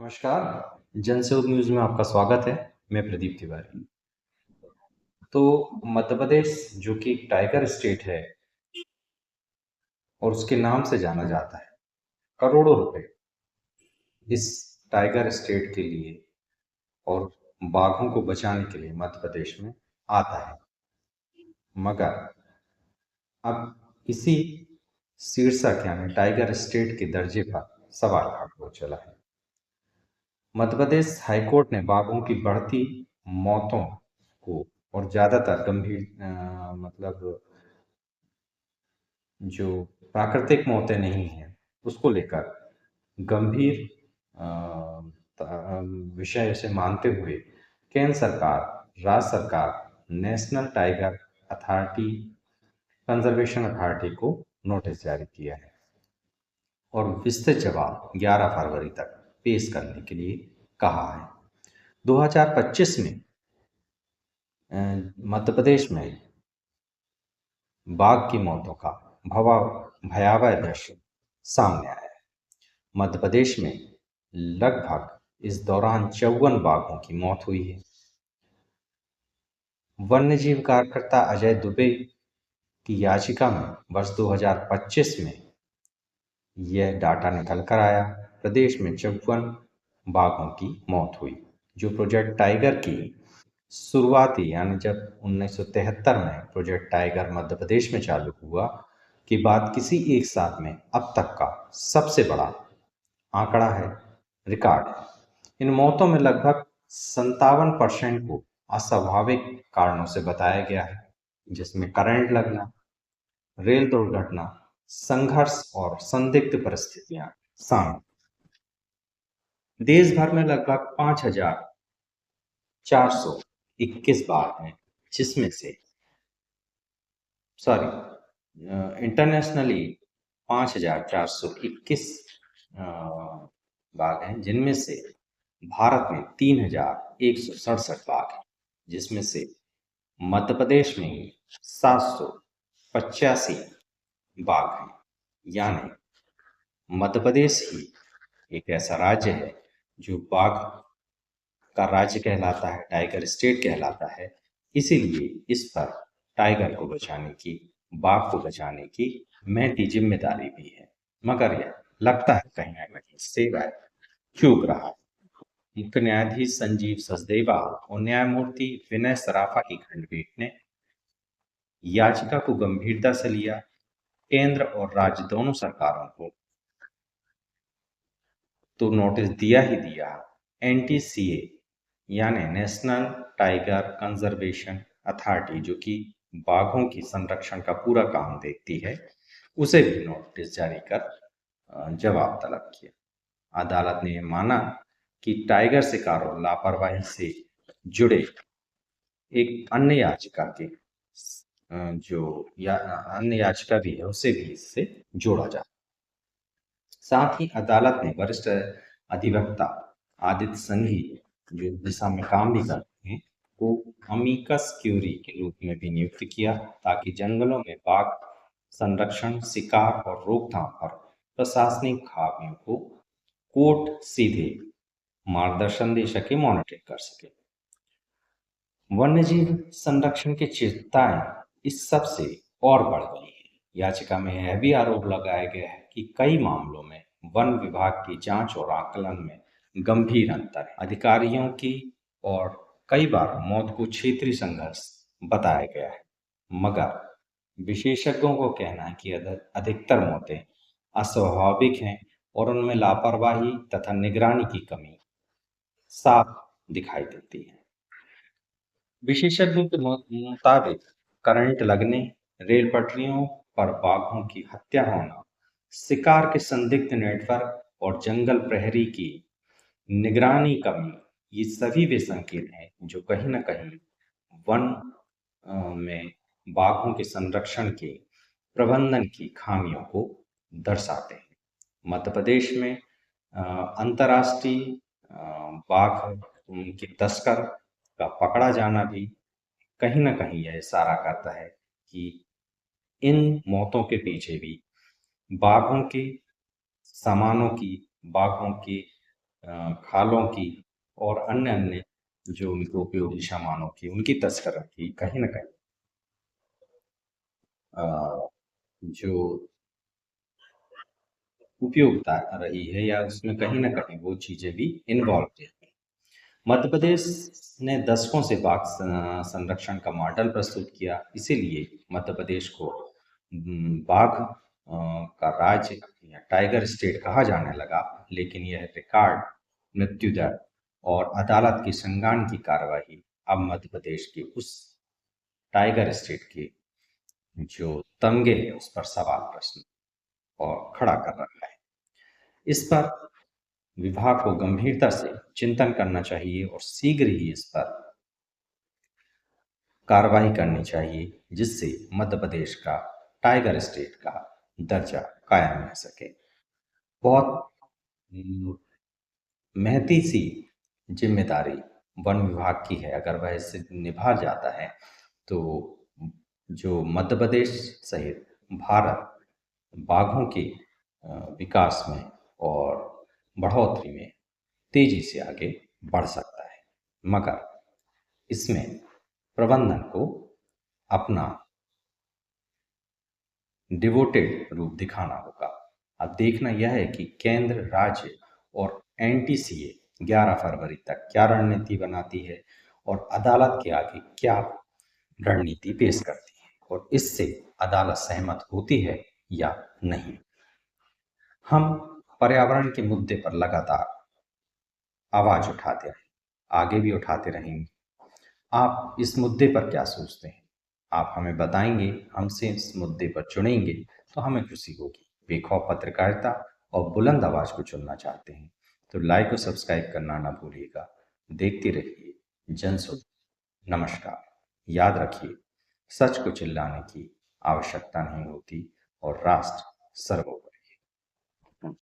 नमस्कार। जनसुख न्यूज़ में आपका स्वागत है। मैं प्रदीप तिवारी। तो मध्य प्रदेश जो कि एक टाइगर स्टेट है और उसके नाम से जाना जाता है। करोड़ों रुपए इस टाइगर स्टेट के लिए और बाघों को बचाने के लिए मध्य प्रदेश में आता है। मगर अब इसी शीर्षक यानी टाइगर स्टेट के दर्जे पर सवाल खड़ा हो चला है। मध्य प्रदेश हाईकोर्ट ने बाघों की बढ़ती मौतों को और ज्यादातर गंभीर मतलब जो प्राकृतिक मौतें नहीं हैं उसको लेकर गंभीर अ, विषय उसे मानते हुए केंद्र सरकार, राज्य सरकार, national tiger authority, conservation authority को नोटिस जारी किया है और विस्तृत जवाब 11 फरवरी तक पेश करने के लिए कहा है। 2025 में मध्य प्रदेश में बाघ की मौतों का भयावह दृश्य सामने आया है। मध्य प्रदेश में लगभग इस दौरान 54 बाघों की मौत हुई है। वन्यजीव कार्यकर्ता अजय दुबे की याचिका में वर्ष 2025 में यह डाटा निकल कर आया। प्रदेश में 54 बाघों की मौत हुई, जो प्रोजेक्ट टाइगर की शुरुआती यानी जब 1973 में प्रोजेक्ट टाइगर मध्य प्रदेश में चालू हुआ के बाद किसी एक साल में अब तक का सबसे बड़ा आंकड़ा है, रिकॉर्ड है। इन मौतों में लगभग 57% को अस्वाभाविक कारणों से बताया गया है, जिसमें करंट लगना, रेल दुर्घटना, संघर्ष और संदिग्ध परिस्थितियां शामिल। देश भर में लगभग 5,421 बाघ हैं, जिसमें से इंटरनेशनली 5,421 बाघ हैं, जिनमें से भारत में 3,167 बाघ हैं, जिसमें से मध्य प्रदेश में 785 बाघ हैं। यानी मध्य प्रदेश ही एक ऐसा राज्य है जो बाघ का राज्य कहलाता है, टाइगर स्टेट कहलाता है। इसीलिए इस पर टाइगर को बचाने की, बाघ को बचाने की महती जिम्मेदारी भी है। मगर यह लगता है कहीं ना कहीं सेवा चूक रहा है। मुख्य न्यायाधीश संजीव सचदेवा और न्यायमूर्ति विनय सराफा की खंडपीठ ने याचिका को गंभीरता से लिया। केंद्र और राज्य दोनों सरकारों को तो नोटिस दिया ही दिया। एनटीसीए यानी नेशनल टाइगर कंजर्वेशन अथॉरिटी, जो कि बाघों की संरक्षण का पूरा काम देखती है, उसे भी नोटिस जारी कर जवाब तलब किया। अदालत ने माना कि टाइगर शिकार और लापरवाही से जुड़े एक अन्य याचिका के अन्य याचिका भी है, उसे भी इससे जोड़ा जा। साथ ही अदालत ने वरिष्ठ अधिवक्ता आदित्य संघी, जो दिशा में काम भी करते हैं, को अमिकस क्यूरी के रूप में भी नियुक्त किया, ताकि जंगलों में बाघ संरक्षण, शिकार और रोकथाम पर प्रशासनिक खामियों को कोर्ट सीधे मार्गदर्शन दे सके, मॉनिटरिंग कर सके। वन्यजीव संरक्षण की चिंताएं इस सब से और बढ़ गई है। याचिका में यह भी आरोप लगाया गया है कि कई मामलों में वन विभाग की जांच और आकलन में गंभीर अंतर है। अधिकारियों की और कई बार मौत को क्षेत्रीय संघर्ष बताया गया है, मगर विशेषज्ञों को कहना है कि अधिकतर मौतें अस्वाभाविक हैं और उनमें लापरवाही तथा निगरानी की कमी साफ दिखाई देती है। विशेषज्ञों के मुताबिक करंट लगने, रेल पटरियों पर बाघों की हत्या होना, शिकार के संदिग्ध नेटवर्क और जंगल प्रहरी की निगरानी कमी, ये सभी वे संकेत हैं जो कहीं न कहीं वन में बाघों के संरक्षण के प्रबंधन की खामियों को दर्शाते हैं। मध्य प्रदेश में अंतर्राष्ट्रीय बाघ के तस्कर का पकड़ा जाना भी कहीं न कहीं यह इशारा करता है कि इन मौतों के पीछे भी बाघों की, सामानों की, बाघों की खालों की और अन्य अन्य जो उनको उपयोगी सामानों की उनकी तस्करी कहीं न कहीं जो उपयोगिता रही है या उसमें कहीं न कहीं वो चीज़ें भी इन्वॉल्व हैं। मध्य प्रदेश ने दशकों से बाघ संरक्षण का मॉडल प्रस्तुत किया, इसीलिए मध्य प्रदेश को बाघ का राज्य या टाइगर स्टेट कहा जाने लगा। लेकिन यह रिकॉर्ड, मृत्यु दर और अदालत की संज्ञान की कार्रवाई अब मध्य प्रदेश के उस टाइगर स्टेट के जो तमगे है उस पर सवाल प्रश्न और खड़ा कर रहा है। इस पर विभाग को गंभीरता से चिंतन करना चाहिए और शीघ्र ही इस पर कार्रवाई करनी चाहिए, जिससे मध्य प्रदेश का टाइगर स्टेट का दर्जा कायम रह सके। बहुत महती सी जिम्मेदारी वन विभाग की है। अगर वह इसे निभा जाता है तो जो मध्य प्रदेश सहित भारत बाघों के विकास में और बढ़ोतरी में तेजी से आगे बढ़ सकता है, मगर इसमें प्रबंधन को अपना डिवोटेड रूप दिखाना होगा। अब देखना यह है कि केंद्र, राज्य और एनटीसीए 11 फरवरी तक क्या रणनीति बनाती है और अदालत के आगे क्या रणनीति पेश करती है और इससे अदालत सहमत होती है या नहीं। हम पर्यावरण के मुद्दे पर लगातार आवाज उठाते रहे, आगे भी उठाते रहेंगे। आप इस मुद्दे पर क्या सोचते हैं? आप हमें बताएंगे, हमसे इस मुद्दे पर चुनेंगे तो हमें खुशी होगी। बेखौफ पत्रकारिता और बुलंद आवाज को चुनना चाहते हैं तो लाइक और सब्सक्राइब करना ना भूलिएगा। देखते रहिए जनसुन। नमस्कार। याद रखिए, सच को चिल्लाने की आवश्यकता नहीं होती और राष्ट्र सर्वोपरि।